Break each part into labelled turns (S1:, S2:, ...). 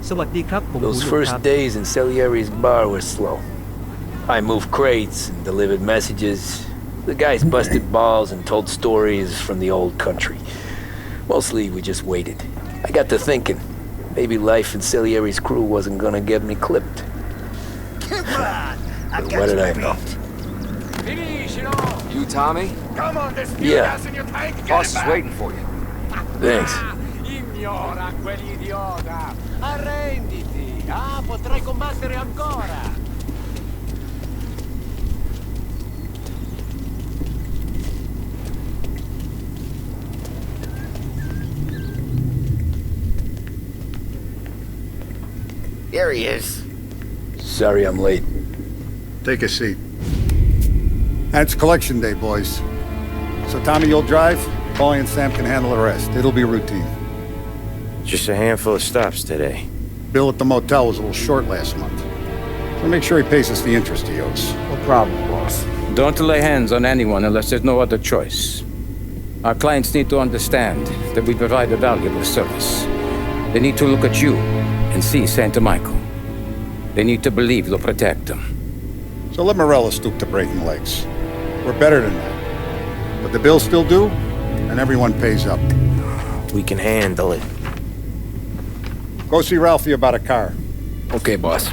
S1: สวัสดีครับผม
S2: Those first days in Salieri's bar were slow. I moved crates and delivered messages. The guys busted balls and told stories from the old country. Mostly we just waited. I got to thinking, maybe life in Salieri's crew wasn't gonna get me clipped.
S3: Come on, I've
S2: What did I know?
S4: You, Tommy?
S3: Come on, there's
S2: Yeah.
S3: gas in your tank.
S4: Boss is waiting for you.
S2: Thanks.
S5: Ignora quell'idiota! Arrenditi! Potrai combattere ancora!
S3: Here he is.
S2: Sorry I'm late.
S6: Take a seat. And it's collection day, boys. So Tommy, you'll drive. Paulie and Sam can handle the rest. It'll be routine.
S7: Just a handful of stops today.
S6: Bill at the motel was a little short last month. So make sure he pays us the interest he owes.
S7: No problem, boss. Don't lay hands on anyone unless there's no other choice. Our clients need to understand that we provide a valuable service. They need to look at you and see Santa Michael. They need to believe you'll protect them.
S6: So let Morella stoop to breaking legs. We're better than that. But the bill's still due, and everyone pays up.
S7: We can handle it.
S6: Go see Ralphie about a car.
S2: Okay, boss.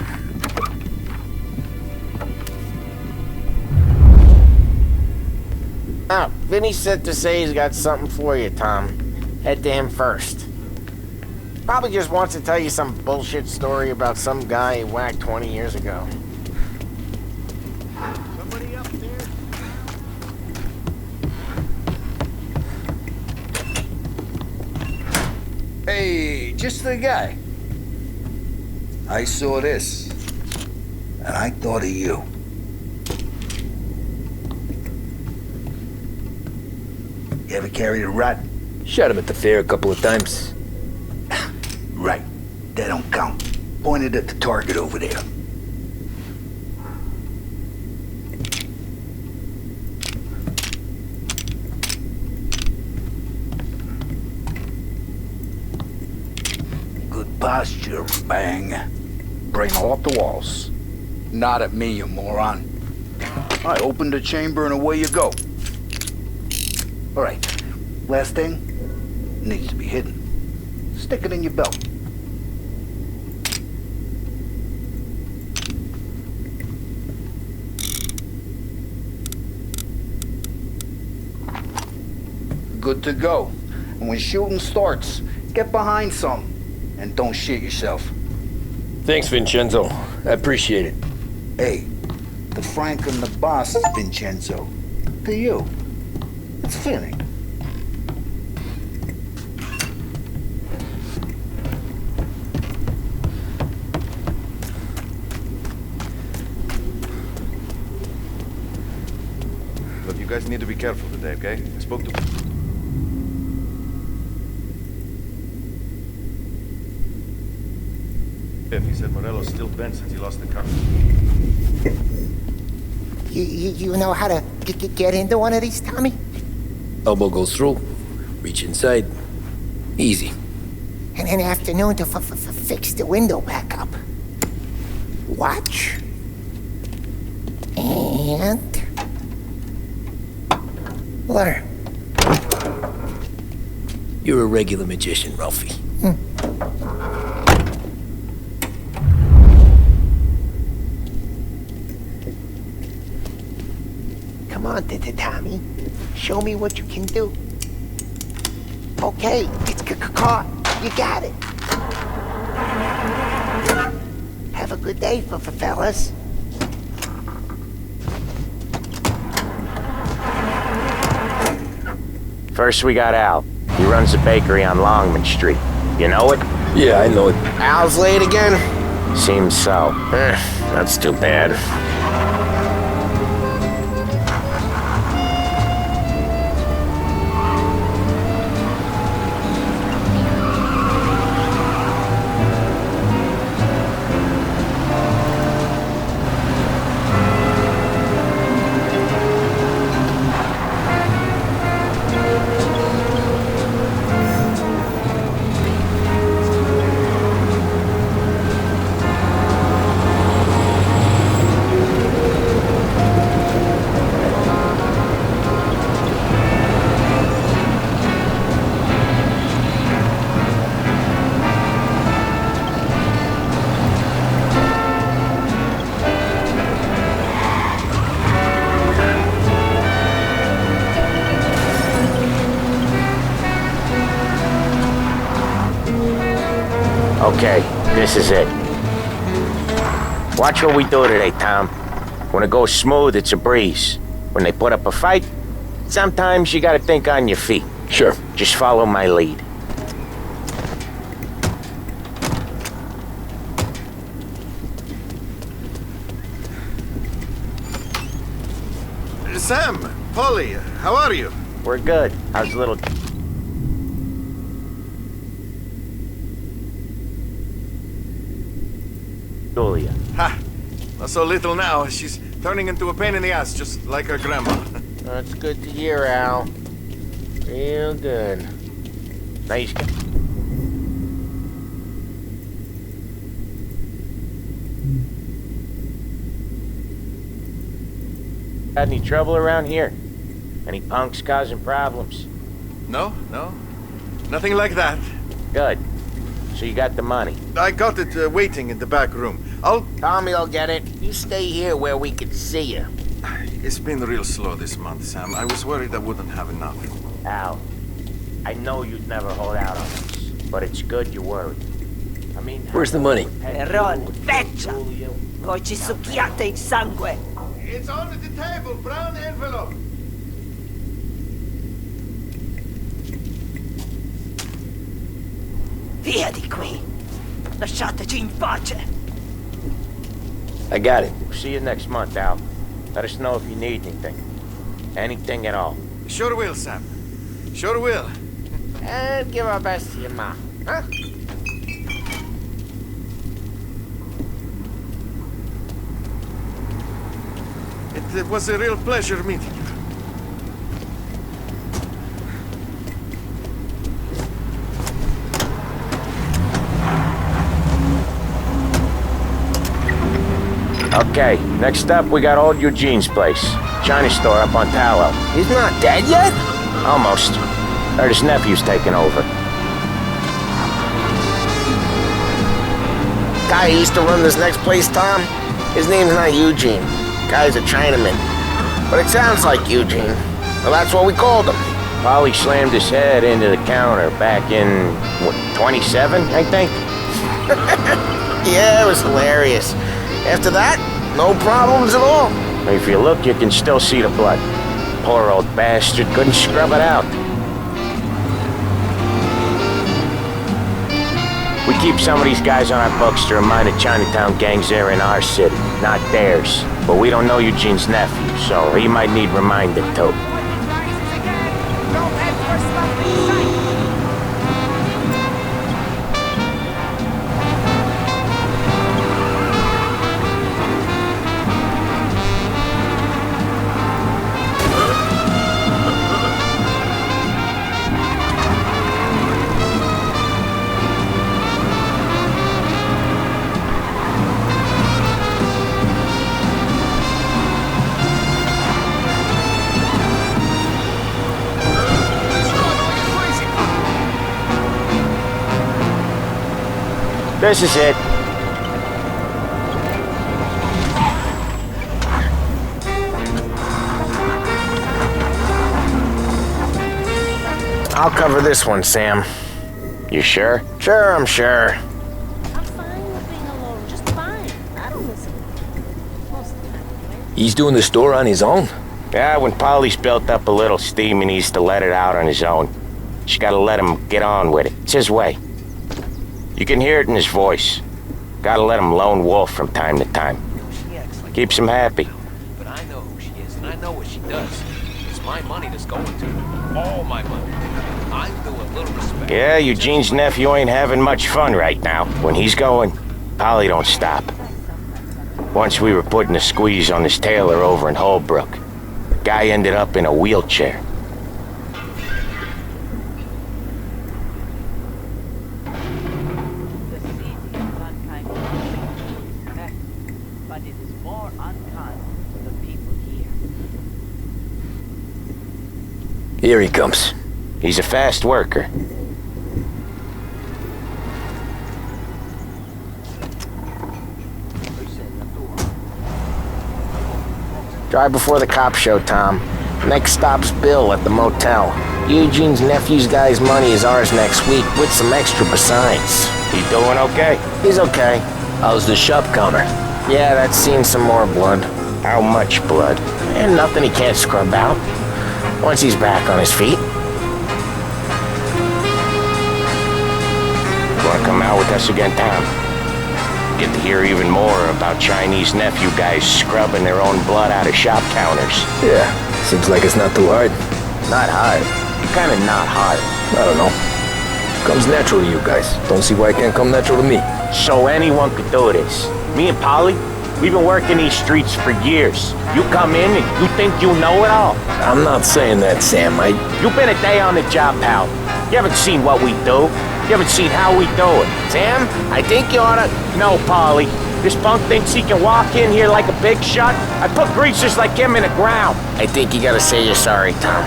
S8: Vinny said to say he's got something for you, Tom. Head to him first. Probably just wants to tell you some bullshit story about some guy he whacked 20 years ago. Somebody up there?
S3: Hey, just the guy. I saw this, and I thought of you. You ever carried a rat?
S2: Shot him at the fair a couple of times.
S3: Right. That don't count. Pointed at the target over there. Good posture, bang. Bring off the walls. Not at me, you moron. I opened the chamber and away you go. All right. Last thing needs to be hidden. Stick it in your belt. Good to go. And when shooting starts, get behind some and don't shit yourself.
S2: Thanks, Vincenzo. I appreciate it.
S3: Hey, the Frank and the boss is Vincenzo. To you. It's fitting.
S9: Look, you guys need to be careful today, okay? I spoke to... He said Morello's still bent since he lost the car.
S10: You know how to get into one of these, Tommy?
S2: Elbow goes through. Reach inside. Easy.
S10: And an afternoon to fix the window back up. Watch. And... learn.
S2: You're a regular magician, Ralphie.
S10: Come on, Tommy. Show me what you can do. Okay, it's caught. You got it. Have a good day, fellas.
S8: First we got Al. He runs a bakery on Longman Street. You know it?
S2: Yeah, I know it.
S8: Al's late again? Seems so. That's too bad. Okay, this is it. Watch what we do today, Tom. When it goes smooth, it's a breeze. When they put up a fight, sometimes you gotta think on your feet.
S2: Sure.
S8: Just follow my lead.
S9: Sam, Polly, how are you?
S8: We're good. How's little... Julia?
S9: Ha! Not so little now. She's turning into a pain in the ass, just like her grandma.
S8: That's good to hear, Al. Real good. Nice. Had any trouble around here? Any punks causing problems?
S9: No, no. Nothing like that.
S8: Good. So you got the money.
S9: I got it waiting in the back room.
S8: Tommy'll get it. You stay here where we can see you.
S9: It's been real slow this month, Sam. I was worried I wouldn't have enough.
S8: Al, I know you'd never hold out on us, but it's good you're worried. I mean...
S2: Where's the money?
S1: Erron, feccia! Poi ci succhiate il sangue!
S9: It's on the table, brown envelope.
S1: Via di qui! Lasciateci in pace!
S2: I got it.
S8: See you next month, Al. Let us know if you need anything. Anything at all.
S9: Sure will, Sam. Sure will.
S8: And give our best to your ma. Huh?
S9: It was a real pleasure meeting you.
S8: Okay, next up we got old Eugene's place. China store up on Tallow.
S10: He's not dead yet?
S8: Almost. Heard his nephew's taking over. Guy who used to run this next place, Tom? His name's not Eugene. Guy's a Chinaman. But it sounds like Eugene. Well, that's what we called him. Polly slammed his head into the counter back in, what, 27, I think? Yeah, it was hilarious. After that, no problems at all. If you look, you can still see the blood. Poor old bastard couldn't scrub it out. We keep some of these guys on our books to remind the Chinatown gangs they're in our city, not theirs. But we don't know Eugene's nephew, so he might need reminded too. This is it. I'll cover this one, Sam. You sure? Sure, I'm sure.
S4: I'm fine with being alone, just fine. I don't listen. Most of the time, anyway.
S2: He's doing the store on his own?
S8: Yeah, when Polly's built up a little steam, he needs to let it out on his own. She gotta let him get on with it. It's his way. You can hear it in his voice. Gotta let him lone wolf from time to time. Keeps him happy.
S5: But I know who she is, and I know what she does. It's my money that's going to her. All my money. I'm due a little respect.
S8: Yeah, Eugene's nephew ain't having much fun right now. When he's going, Polly don't stop. Once we were putting a squeeze on this tailor over in Holbrook. Guy ended up in a wheelchair.
S1: But it is more unkind to the people here.
S2: Here he comes.
S8: He's a fast worker. Drive before the cops show, Tom. Next stop's Bill at the motel. Eugene's nephew's guy's money is ours next week, with some extra besides. He doing okay? He's okay.
S2: How's the shop counter?
S8: Yeah, that's seen some more blood. How much blood? And nothing he can't scrub out. Once he's back on his feet. Wanna come out with us again, Tom? Get to hear even more about Chinese nephew guys scrubbing their own blood out of shop counters.
S2: Yeah, seems like it's not too hard.
S8: Not hard. Kinda not hard.
S2: I don't know. Comes natural to you guys. Don't see why it can't come natural to me.
S8: So anyone could do this. Me and Polly, we've been working these streets for years. You come in and you think you know it all.
S2: I'm not saying that, Sam.
S8: You've been a day on the job, pal. You haven't seen what we do. You haven't seen how we do it. Sam, I think you oughta... No, Polly. This punk thinks he can walk in here like a big shot. I put greasers like him in the ground. I think you gotta say you're sorry, Tom.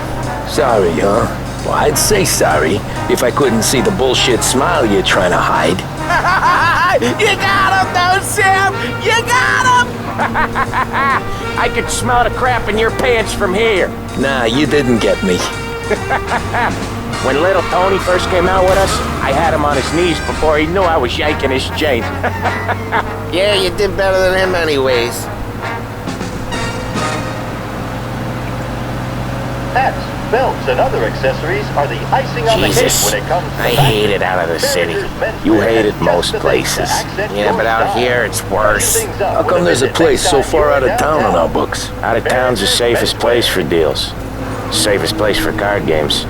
S2: Sorry, huh? Well, I'd say sorry if I couldn't see the bullshit smile you're trying to hide.
S8: You got him, though, Sam! You got him! I could smell the crap in your pants from here.
S2: Nah, you didn't get me.
S8: When little Tony first came out with us, I had him on his knees before he knew I was yanking his chain. Yeah, you did better than him anyways.
S11: Hats, belts, and other accessories are the icing on the cake when it comes to
S8: I hate it out of the city. You hate it most places. Yeah, but out here it's worse.
S2: How come there's a place so far out of town on our books?
S8: Out of town's the safest place for deals. Safest place for card games.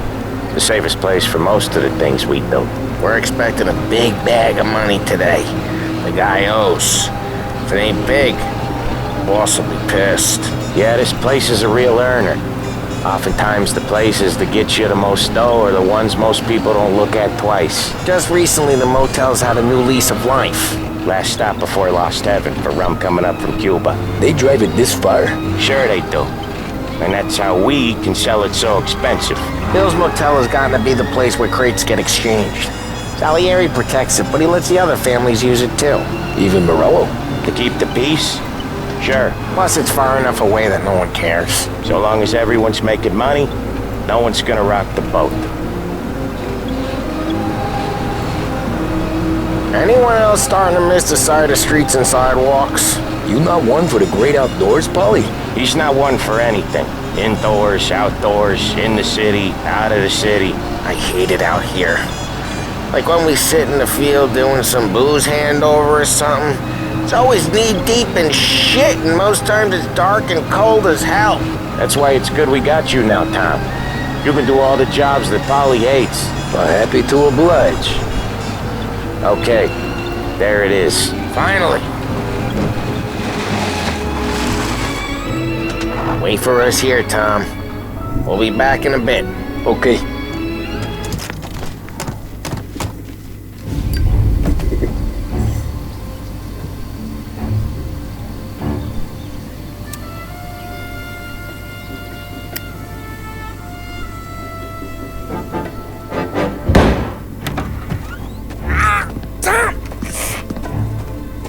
S8: The safest place for most of the things we do. We're expecting a big bag of money today. The guy owes. If it ain't big, the boss will be pissed. Yeah, this place is a real earner. Oftentimes the places that get you the most dough are the ones most people don't look at twice. Just recently the motel's had a new lease of life. Last stop before Lost Heaven for rum coming up from Cuba.
S2: They drive it this far?
S8: Sure they do. And that's how we can sell it so expensive. Bill's Motel has gotten to be the place where crates get exchanged. Salieri protects it, but he lets the other families use it too.
S2: Even Morello?
S8: To keep the peace? Sure. Plus it's far enough away that no one cares. So long as everyone's making money, no one's gonna rock the boat. Anyone else starting to miss the side of streets and sidewalks?
S2: You not one for the great outdoors, Polly?
S8: He's not one for anything. Indoors, outdoors, in the city, out of the city. I hate it out here. Like when we sit in the field doing some booze handover or something. It's always knee-deep in shit, and most times it's dark and cold as hell. That's why it's good we got you now, Tom. You can do all the jobs that Polly hates.
S2: Well, happy to oblige.
S8: Okay, there it is. Finally. Wait for us here, Tom. We'll be back in a bit.
S2: Okay.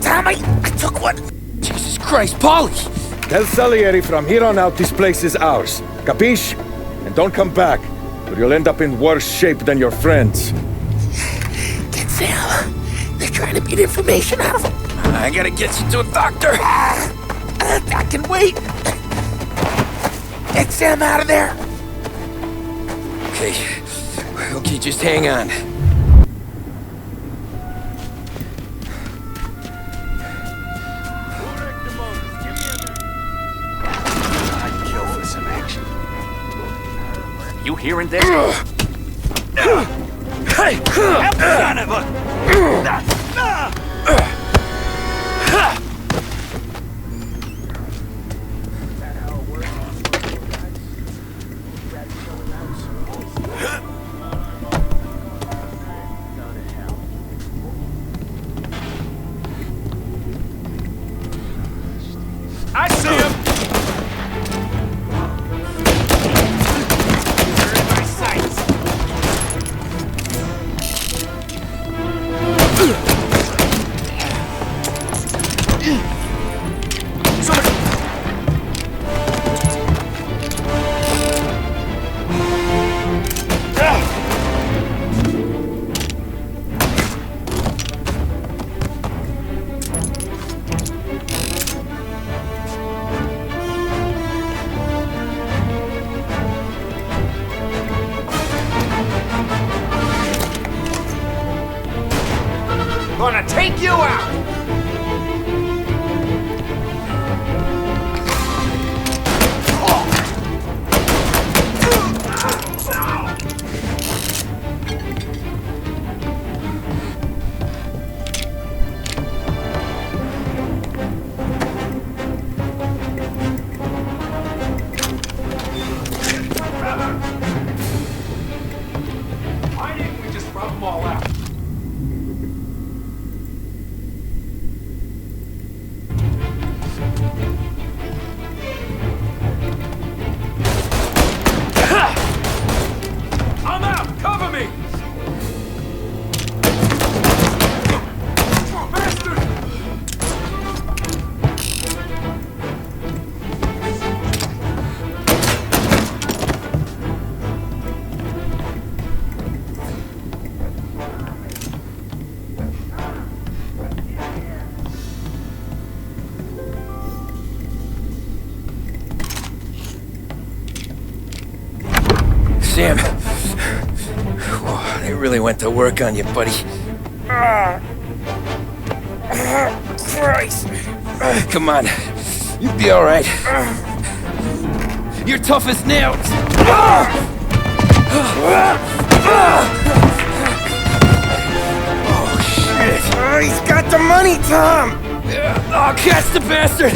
S10: Tom, I took one.
S2: Jesus Christ, Polly!
S12: Tell Salieri from here on out this place is ours. Capiche? And don't come back, or you'll end up in worse shape than your friends.
S10: Get Sam. They're trying to beat information out of him.
S2: I gotta get you to a doctor.
S10: I can wait. Get Sam out of there.
S2: Okay, just hang on.
S5: You hearing this?
S2: Hey!
S5: Son of a... I see him! You're in my sights!
S2: Sam. They really went to work on you, buddy. Christ. Come on. You'll be all right. You're tough as nails. Oh, shit.
S8: Oh, he's got the money, Tom!
S2: Oh, catch the bastard!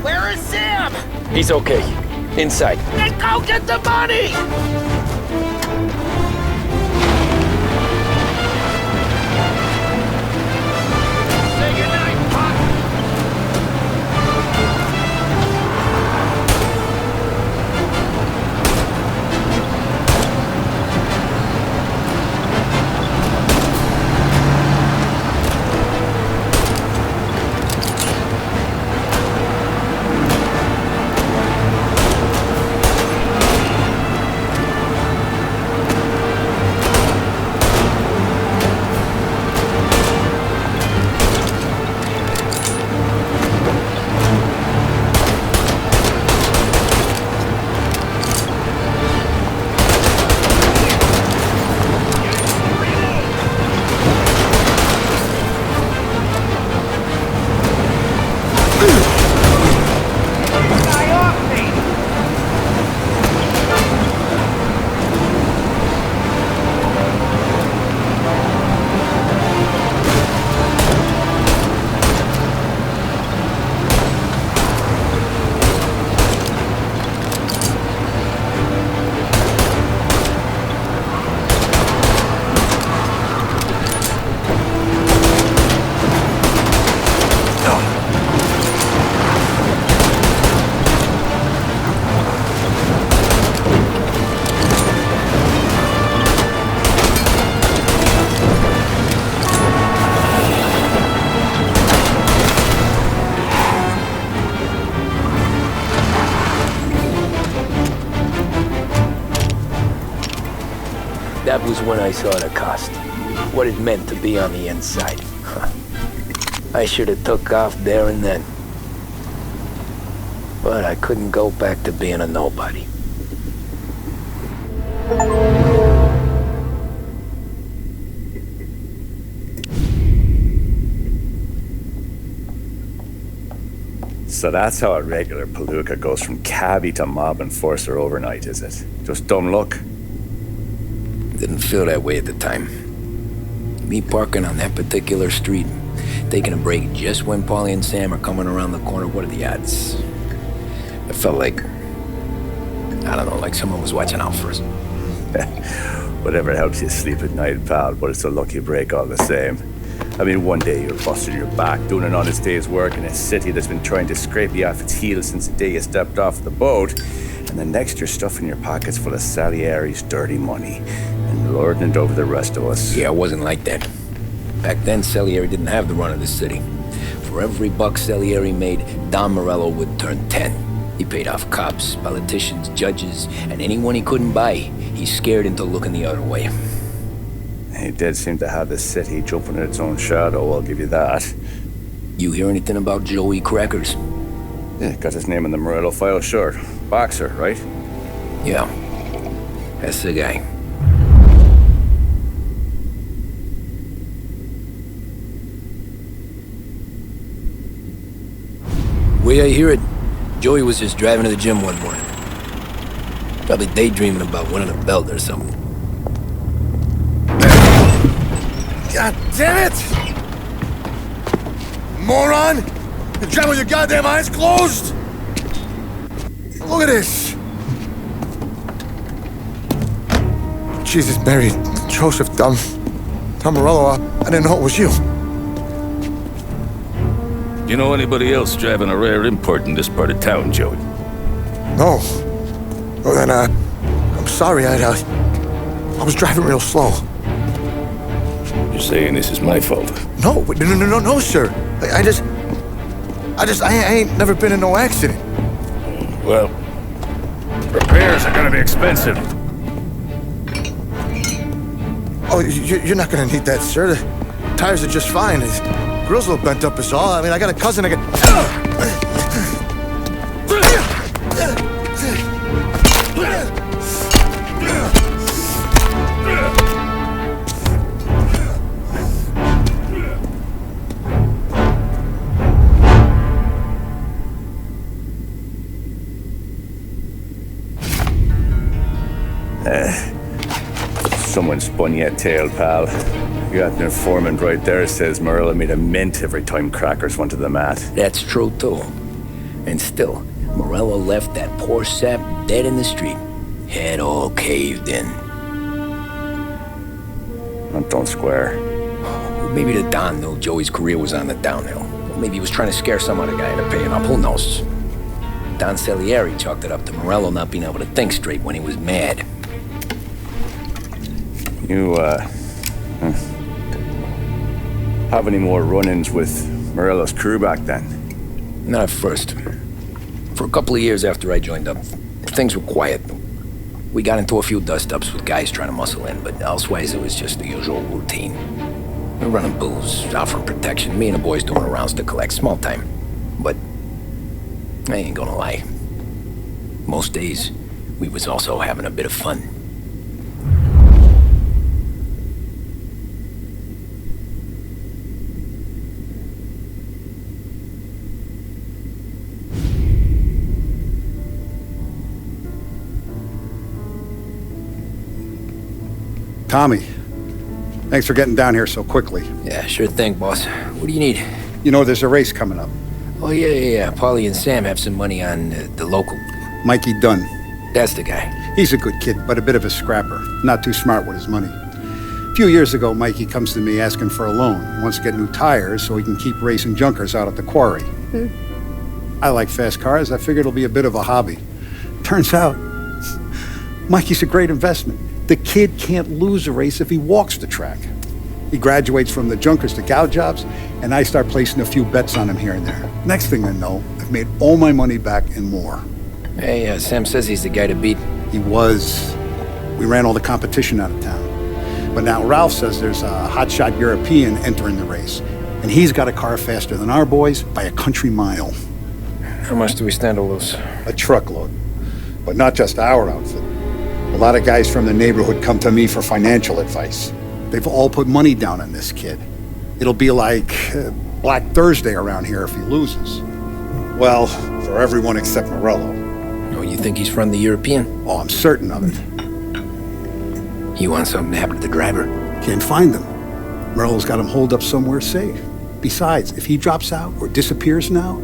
S8: Where is Sam?
S2: He's okay. Inside.
S8: Then go get the money! Say goodnight, Pop!
S2: That was when I saw the cost. What it meant to be on the inside. I should have took off there and then. But I couldn't go back to being a nobody.
S13: So that's how a regular palooka goes from cabbie to mob enforcer overnight, is it? Just dumb luck?
S2: Didn't feel that way at the time. Me parking on that particular street, taking a break just when Paulie and Sam are coming around the corner, what are the odds? I felt like, I don't know, like someone was watching out for us.
S13: Whatever helps you sleep at night, pal, but it's a lucky break all the same. I mean, one day you're busting your back, doing an honest day's work in a city that's been trying to scrape you off its heels since the day you stepped off the boat, and the next you're stuffing your pockets full of Salieri's dirty money and lording it over the rest of us.
S2: Yeah, it wasn't like that. Back then, Salieri didn't have the run of the city. For every buck Salieri made, Don Morello would turn 10. He paid off cops, politicians, judges, and anyone he couldn't buy, he scared into looking the other way.
S13: He did seem to have the city jumping in its own shadow, I'll give you that.
S2: You hear anything about Joey Crackers?
S13: Yeah, got his name in the Morello file, sure. Boxer, right?
S2: Yeah, that's the guy. Way I hear it, Joey was just driving to the gym one morning. Probably daydreaming about winning a belt or something.
S6: God damn it! Moron! You're driving with your goddamn eyes closed! Look at this! Jesus, Mary, Joseph, Tom Morello, I didn't know it was you.
S14: You know anybody else driving a rare import in this part of town, Joey?
S6: No. Well, then, I'm sorry, I was driving real slow.
S14: You're saying this is my fault?
S6: No, sir. I ain't never been in no accident.
S14: Well, repairs are gonna be expensive.
S6: Oh, you're not gonna need that, sir. The tires are just fine. His grill's a little bent up is all. I mean, I got a cousin I can...
S13: one spun yet tail, pal. You got an informant right there says Morello made a mint every time crackers went to the mat.
S2: That's true, too. And still, Morello left that poor sap dead in the street. Head all caved in.
S13: Don't square.
S2: Maybe the Don knew Joey's career was on the downhill. Maybe he was trying to scare some other guy into paying up. Who knows? Don Salieri chalked it up to Morello not being able to think straight when he was mad.
S13: You, have any more run-ins with Morello's crew back then?
S2: Not at first. For a couple of years after I joined up, things were quiet. We got into a few dust-ups with guys trying to muscle in, but elsewise it was just the usual routine. We're running booze, offering protection, me and the boys doing rounds to collect, small time. But I ain't gonna lie. Most days, we was also having a bit of fun.
S6: Tommy, thanks for getting down here so quickly.
S2: Yeah, sure thing, boss. What do you need?
S6: You know there's a race coming up.
S2: Oh, yeah. Paulie and Sam have some money on the local.
S6: Mikey Dunn.
S2: That's the guy.
S6: He's a good kid, but a bit of a scrapper. Not too smart with his money. A few years ago, Mikey comes to me asking for a loan. He wants to get new tires so he can keep racing junkers out at the quarry. I like fast cars. I figured it'll be a bit of a hobby. Turns out, Mikey's a great investment. The kid can't lose a race if he walks the track. He graduates from the junkers to gal jobs, and I start placing a few bets on him here and there. Next thing I know, I've made all my money back and more.
S2: Hey, Sam says he's the guy to beat.
S6: He was. We ran all the competition out of town. But now Ralph says there's a hotshot European entering the race, and he's got a car faster than our boys by a country mile.
S2: How much do we stand to lose?
S6: A truckload. But not just our outfit. A lot of guys from the neighborhood come to me for financial advice. They've all put money down on this kid. It'll be like Black Thursday around here if he loses. Well, for everyone except Morello.
S2: Oh, you think he's from the European?
S6: Oh, I'm certain of it.
S2: You want something to happen to the driver?
S6: Can't find him. Morello's got him holed up somewhere safe. Besides, if he drops out or disappears now,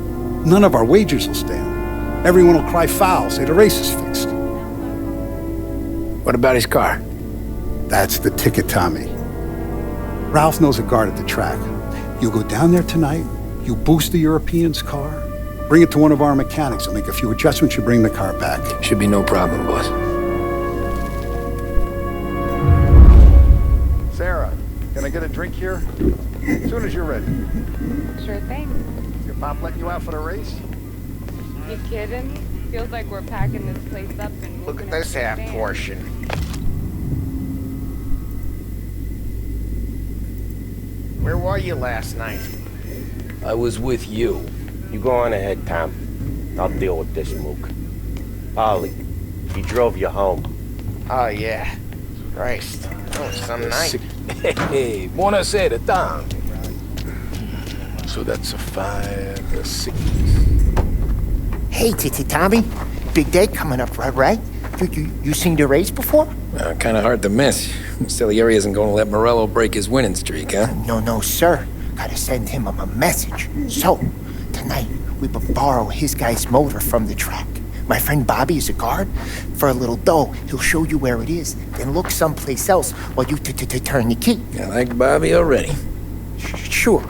S6: none of our wagers will stand. Everyone will cry foul, say the race is fixed.
S2: What about his car?
S6: That's the ticket, Tommy. Ralph knows a guard at the track. You go down there tonight, you boost the European's car, bring it to one of our mechanics, and make a few adjustments, you bring the car back.
S2: Should be no problem, boss.
S6: Sarah, can I get a drink here? As soon as you're ready.
S15: Sure thing.
S6: Your pop letting you out for the race?
S15: You kidding? Feels like we're packing this place up and
S8: look at this half portion. Where were you last night?
S2: I was with you.
S8: You go on ahead, Tom. I'll deal with this mook. Polly, he drove you home. Oh, yeah. Christ. Oh, some night.
S2: Hey, buona sera, Tom.
S14: So that's a 5, a 6.
S10: Hey, Tommy. Big day coming up, right? You seen the race before?
S2: Kind of hard to miss. Salieri isn't going to let Morello break his winning streak, huh?
S10: No, sir. Gotta send him a message. So, tonight, we borrow his guy's motor from the track. My friend Bobby is a guard. For a little dough, he'll show you where it is, then look someplace else while you turn the key.
S2: I like Bobby already.
S10: Sure.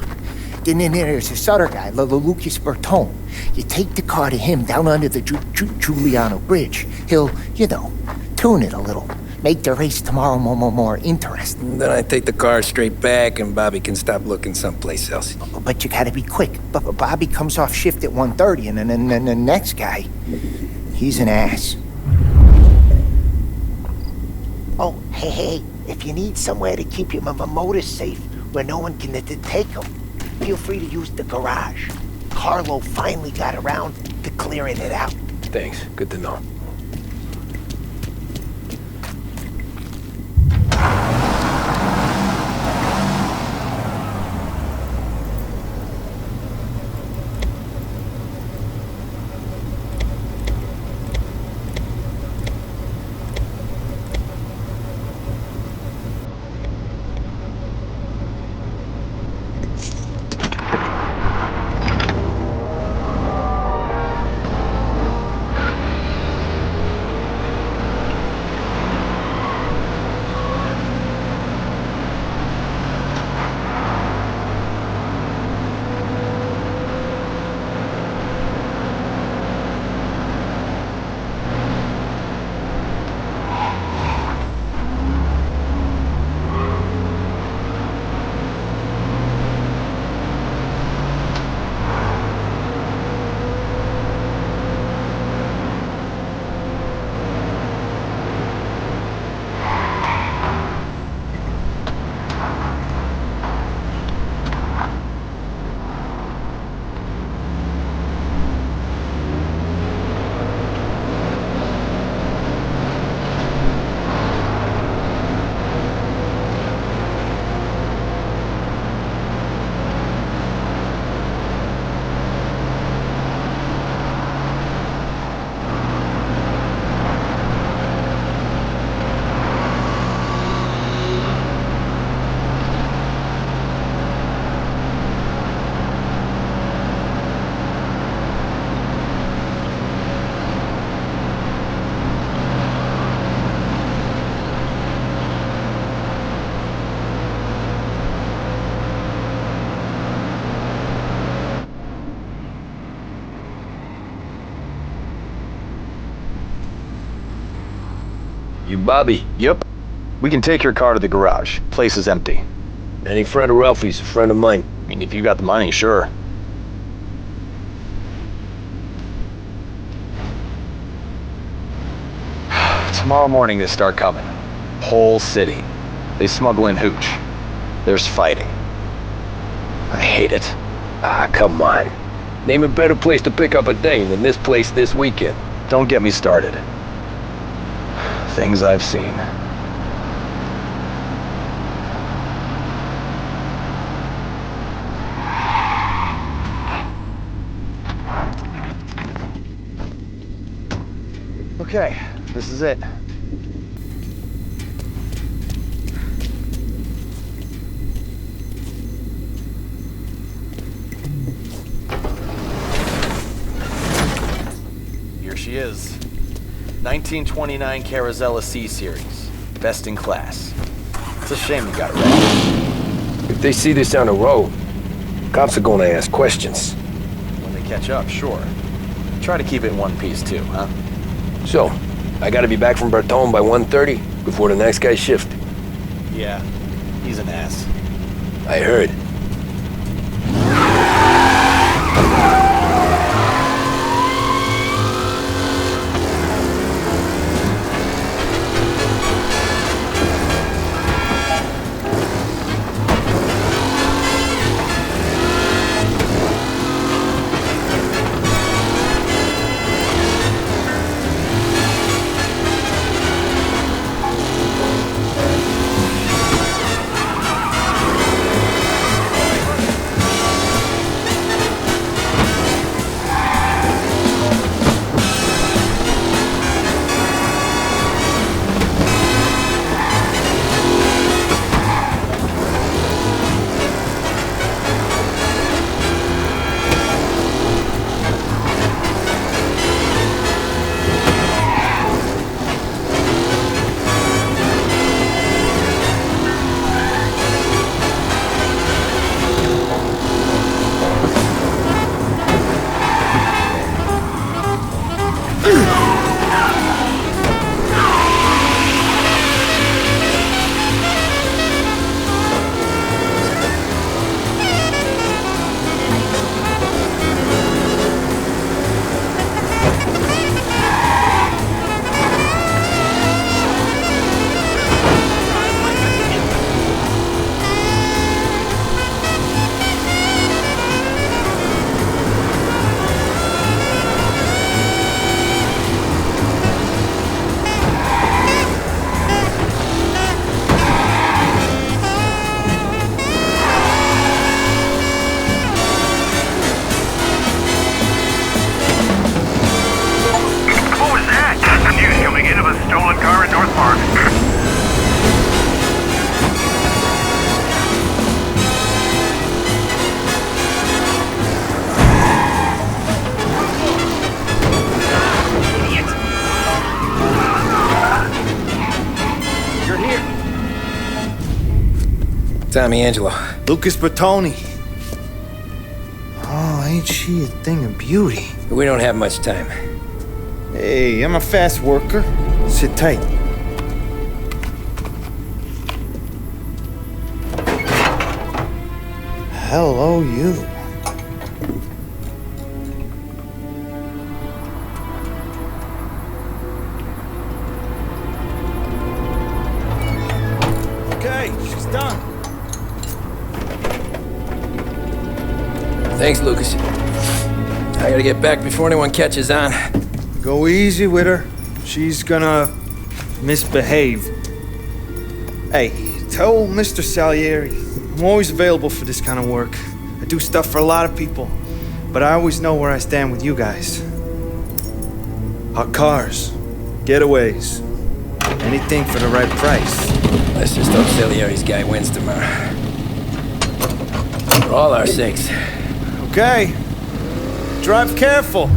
S10: Then there's this other guy, Lucas Bertone. You take the car to him down under the Giuliano Bridge. He'll, tune it a little. Make the race tomorrow more interesting.
S2: Then I take the car straight back and Bobby can stop looking someplace else.
S10: But you gotta be quick. Bobby comes off shift at 1:30 and then the next guy, he's an ass. Oh, hey, if you need somewhere to keep your motor safe where no one can take them, feel free to use the garage. Carlo finally got around to clearing it out.
S2: Thanks. Good to know. You Bobby?
S16: Yep. We can take your car to the garage. Place is empty.
S2: Any friend of Ralphie's, a friend of mine.
S16: I mean, if you got the money, sure. Tomorrow morning they start coming. Whole city. They smuggle in hooch. There's fighting. I hate it.
S2: Ah, come on. Name a better place to pick up a dame than this place this weekend.
S16: Don't get me started. Things I've seen. Okay, this is it.
S5: Here she is. 1929 Carazella C Series. Best in class. It's a shame you got it wrong.
S2: If they see this on the road, cops are gonna ask questions.
S5: When they catch up, sure. Try to keep it in one piece too, huh?
S2: So, I gotta be back from Bertone by 1:30 before the next guy's shift.
S5: Yeah, he's an ass.
S2: I heard.
S17: Tommy Angelo.
S18: Lucas Bertoni. Oh, ain't she a thing of beauty?
S17: We don't have much time.
S18: Hey, I'm a fast worker. Sit tight. Hello, you. Okay, she's done.
S17: Thanks, Lucas. I gotta get back before anyone catches on.
S18: Go easy with her. She's gonna misbehave. Hey, tell Mr. Salieri I'm always available for this kind of work. I do stuff for a lot of people, but I always know where I stand with you guys. Hot cars, getaways, anything for the right price.
S17: Let's just hope Salieri's guy wins tomorrow. For all our sakes.
S18: Okay. Drive careful.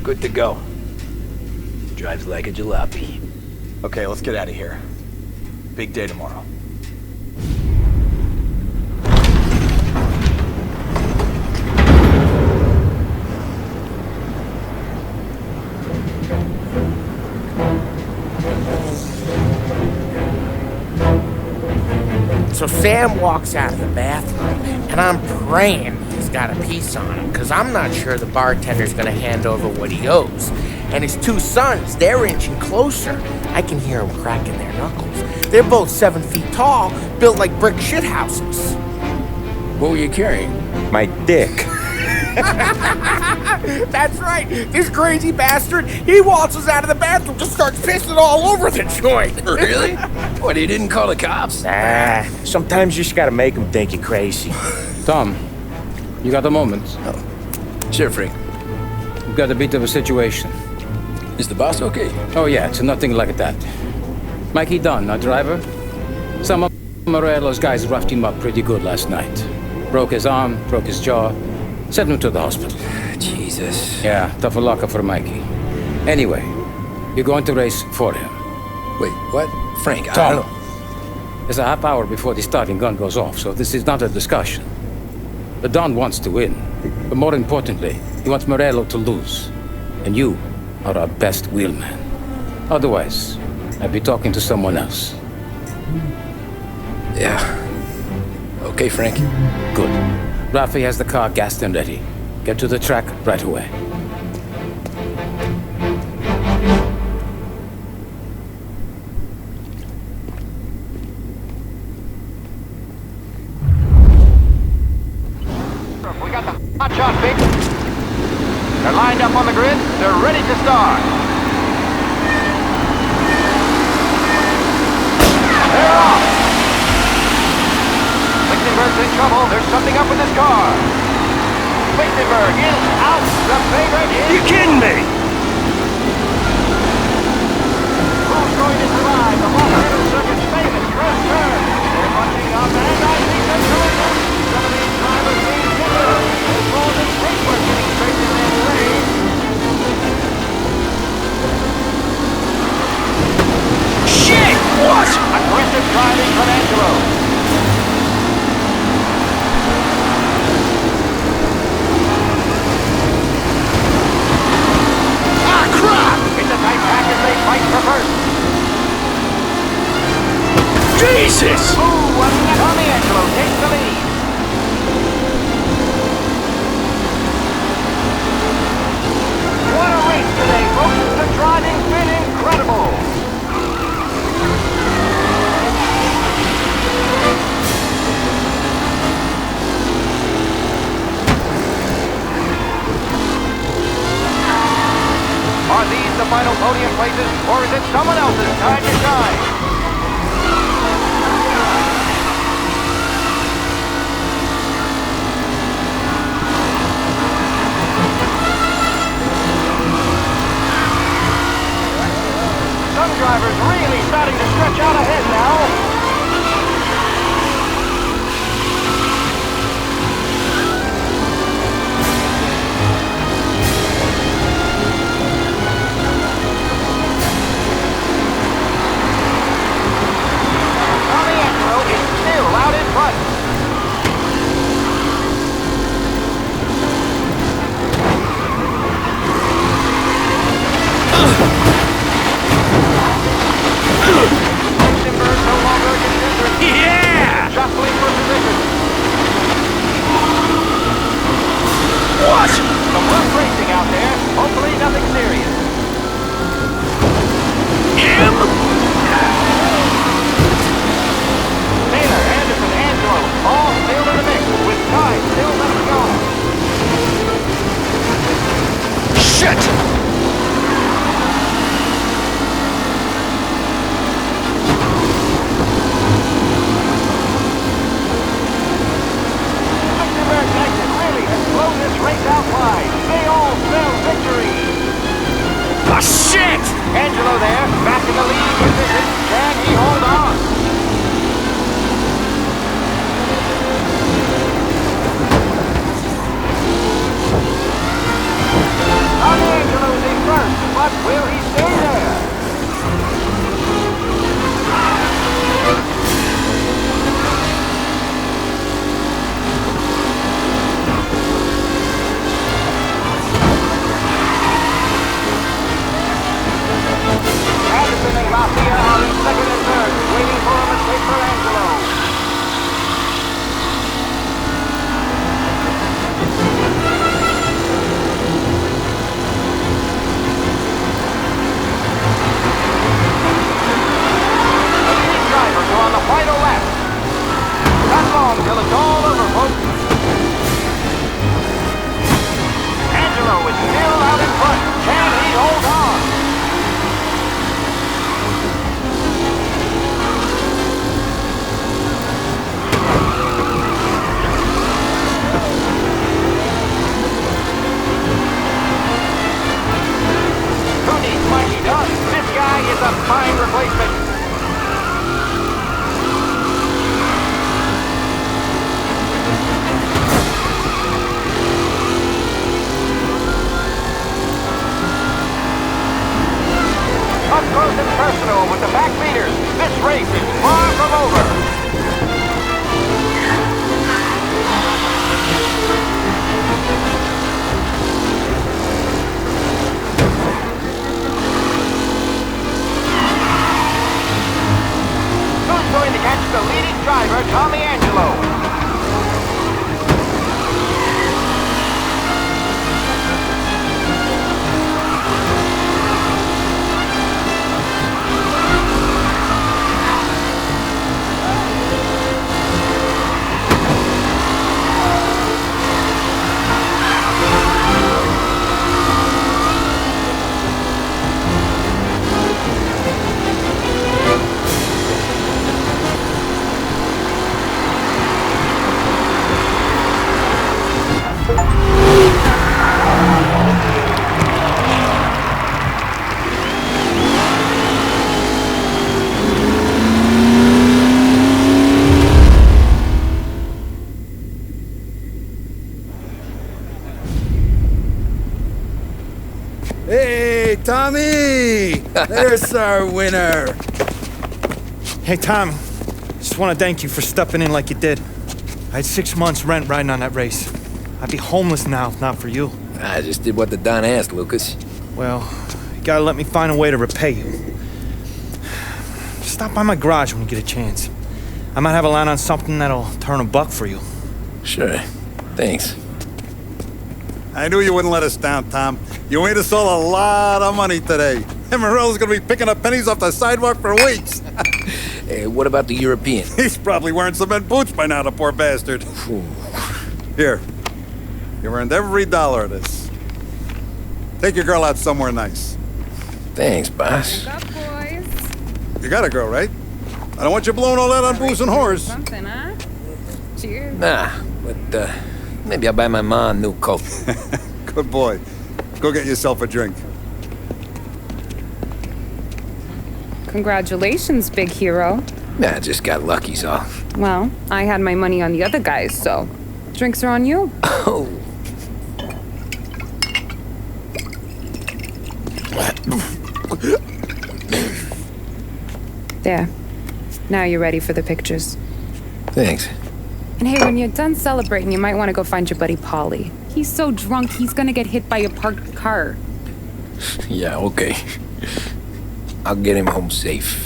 S2: Good to go. Drives like a jalopy.
S5: Okay, let's get out of here. Big day tomorrow.
S8: So Sam walks out of the bathroom, and I'm praying he's got a piece on him, because I'm not sure the bartender's going to hand over what he owes. And his two sons, they're inching closer. I can hear them cracking their knuckles. They're both 7 feet tall, built like brick shithouses.
S2: What were you carrying?
S8: My dick. That's right. This crazy bastard, he waltzes out of the bathroom, just starts pissing all over the joint.
S2: Really? What, he didn't call the cops?
S8: Sometimes you just gotta make them think you're crazy.
S7: Tom, you got a moment?
S2: Oh. Sure, Frank.
S7: We've got a bit of a situation.
S2: Is the boss okay?
S7: Oh yeah, it's nothing like that. Mikey Dunn, our driver. Some of Morello's guys roughed him up pretty good last night. Broke his arm, broke his jaw. Sent him to the hospital.
S2: Jesus.
S7: Yeah, tough luck for Mikey. Anyway, you're going to race for him.
S2: Wait, what? Frank,
S7: Tom,
S2: I don't...
S7: There's a half hour before the starting gun goes off, so this is not a discussion. The Don wants to win, but more importantly, he wants Morello to lose. And you are our best wheelman. Otherwise, I'd be talking to someone else.
S2: Yeah. Okay, Frank.
S7: Good. Rafi has the car gassed and ready. Get to the track right away.
S11: We got the hot shot, big. They're lined up on the grid. They're ready to start. They're off. Lichtenberg's in trouble. There's something up with this car. Lichtenberg is out. The favorite is...
S14: You kidding me?
S11: Who's going to survive the Los Angeles Circuit's famous first turn? They're punching up, and I think they're collision. Some of these drivers need timber. There's more than paper getting straight in their way.
S14: Shit! What?
S11: Aggressive driving from Angelo. It's a tight pack as they fight for first.
S14: Jesus!
S11: Ooh, Tommy Angelo takes the lead. What a race today, folks. The driving's been incredible. Are these the final podium places, or is it someone else's time to shine? Some drivers really starting to stretch out ahead now. Out in front. Lichtenberg no longer is still out in front. Can he hold on? Who needs Mikey done? This guy is a fine replacement. Up close and personal with the back leaders. This race is far from over. Who's going to catch the leading driver, Tommy Angelo?
S6: Hey, Tommy! There's our winner.
S18: Hey, Tommy. Just want to thank you for stepping in like you did. I had 6 months rent riding on that race. I'd be homeless now if not for you.
S17: I just did what the Don asked, Lucas.
S18: Well, you gotta let me find a way to repay you. Stop by my garage when you get a chance. I might have a line on something that'll turn $1 for you.
S17: Sure. Thanks.
S6: I knew you wouldn't let us down, Tom. You made us all a lot of money today. And Morello's gonna be picking up pennies off the sidewalk for weeks.
S17: Hey, what about the European?
S6: He's probably wearing cement boots by now, the poor bastard. Here. You've earned every dollar of this. Take your girl out somewhere nice.
S17: Thanks, boss.
S15: What's up, boys?
S6: You got a girl, right? I don't want you blowing all that on booze and whores.
S15: Something, huh? Cheers.
S17: Nah, but maybe I'll buy my mom a new coat.
S6: Good boy. Go get yourself a drink.
S15: Congratulations, big hero.
S17: Nah, I just got lucky's all.
S15: Well, I had my money on the other guys, so drinks are on you.
S17: Oh.
S15: There. Now you're ready for the pictures.
S17: Thanks.
S15: And hey, when you're done celebrating, you might want to go find your buddy Paulie. He's so drunk, he's gonna get hit by a parked car.
S17: Yeah, okay. I'll get him home safe.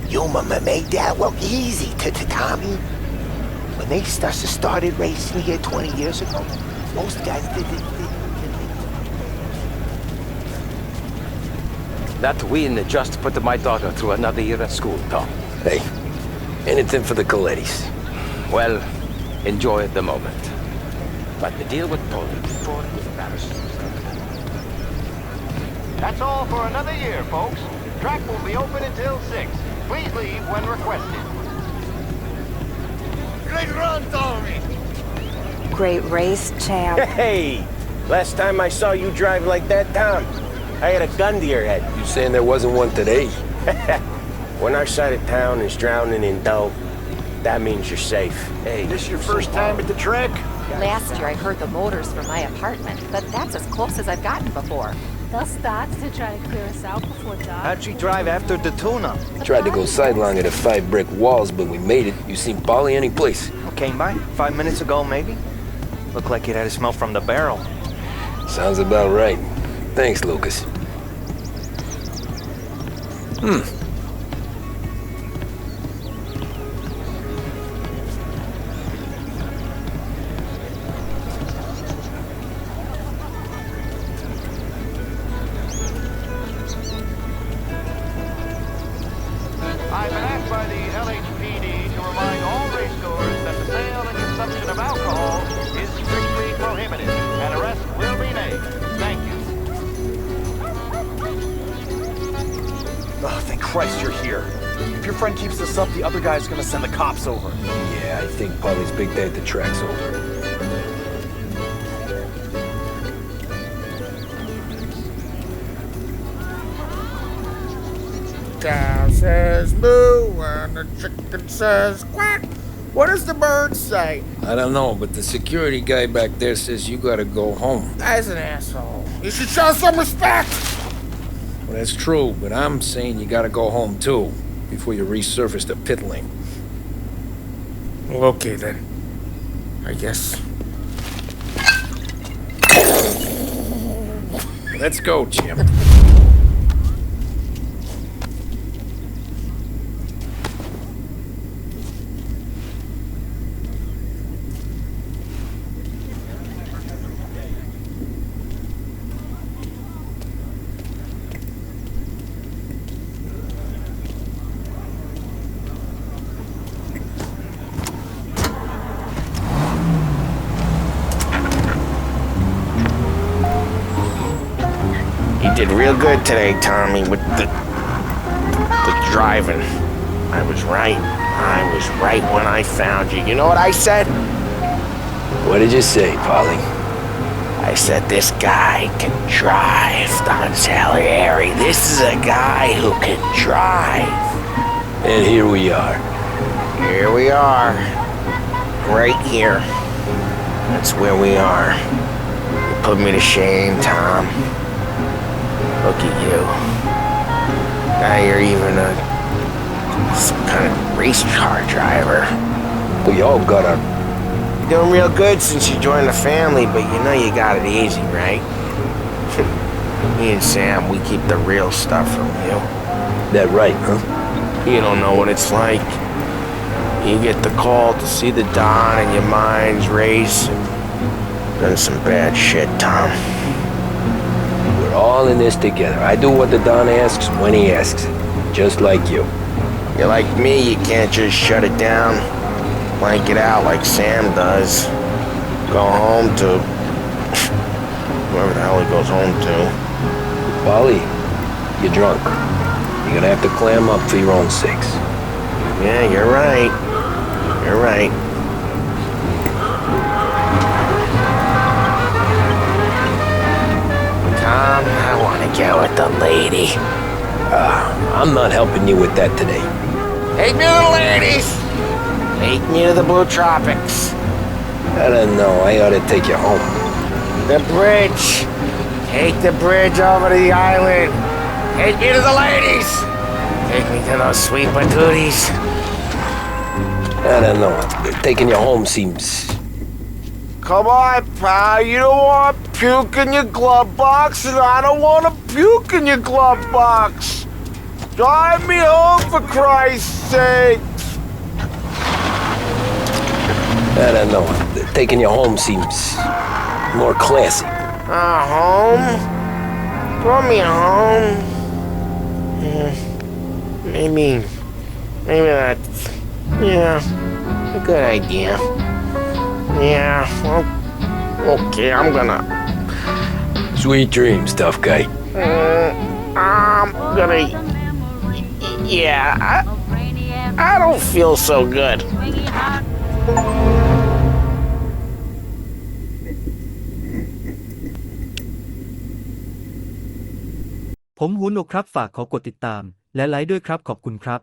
S10: Your mama made that look easy to Tommy. When they started racing here 20 years ago, most guys did it.
S7: That win just put my daughter through another year at school, Tom.
S17: Hey, anything for the Colettis.
S7: Well, enjoy the moment. But the deal with Paulie before it was embarrassing.
S11: That's all for another year, folks. Track will be open until 6. Please leave when requested. Great run, Tommy!
S19: Great race, champ.
S8: Hey! Last time I saw you drive like that, Tom, I had a gun to your head.
S17: You saying there wasn't one today?
S8: When our side of town is drowning in dough, that means you're safe. Hey,
S11: This your first time at the track?
S19: Last year I heard the motors from my apartment, but that's as close as I've gotten before.
S4: They'll start to try to clear us out before dark.
S18: How'd she drive after the tuna?
S17: Tried to go sidelong at the 5 brick walls, but we made it. You seen Polly any place?
S18: Came by 5 minutes ago, maybe. Looked like it had a smell from the barrel.
S17: Sounds about right. Thanks, Lucas.
S5: Christ, you're here. If your friend keeps this up, the other guy's gonna send the cops over.
S2: Yeah, I think Polly's big day at the track's over.
S8: Cow says moo and the chicken says quack. What does the bird say?
S2: I don't know, but the security guy back there says you gotta go home.
S8: Guy's an asshole. You should show some respect.
S2: Well, that's true, but I'm saying you gotta go home too, before you resurface the pit lane.
S8: Well, okay then. I guess.
S2: Let's go, Jim.
S8: You did real good today, Tommy, with the driving. I was right. I was right when I found you. You know what I said?
S2: What did you say, Polly?
S8: I said this guy can drive, Don Salieri. This is a guy who can drive.
S2: And here we are.
S8: Here we are. Right here. That's where we are. You put me to shame, Tom. Look at you. Now you're even some kind of race car driver.
S2: We all got our...
S8: You're doing real good since you joined the family, but you know you got it easy, right? Me and Sam, we keep the real stuff from you.
S2: That right, huh?
S8: You don't know what it's like. You get the call to see the Don and your mind's race and done some bad shit, Tom.
S2: We're all in this together. I do what the Don asks when he asks it. Just like you.
S8: You're like me, you can't just shut it down, blank it out like Sam does. Go home to... whoever the hell he goes home to.
S2: Polly, you're drunk. You're gonna have to clam up for your own sakes.
S8: Yeah, you're right. You're right. Tom, I want to get with the lady.
S2: I'm not helping you with that today.
S8: Take me to the ladies! Take me to the Blue Tropics.
S2: I don't know. I ought to take you home.
S8: The bridge. Take the bridge over to the island. Take me to the ladies. Take me to those sweet patooties.
S2: I don't know. Taking you home seems...
S8: Come on, pal. You don't want to puke in your glove box, and I don't want to puke in your glove box. Drive me home, for Christ's sake.
S2: I don't know. Taking you home seems more classy.
S8: Home? Brought me home. Maybe that's, a good idea. Yeah, well, okay, I'm gonna...
S2: Sweet dreams, tough guy.
S8: I'm gonna... Yeah, I don't feel so good.
S20: ผมหูหนวกครับฝากขอกดติดตามและไลค์ด้วยครับขอบคุณครับ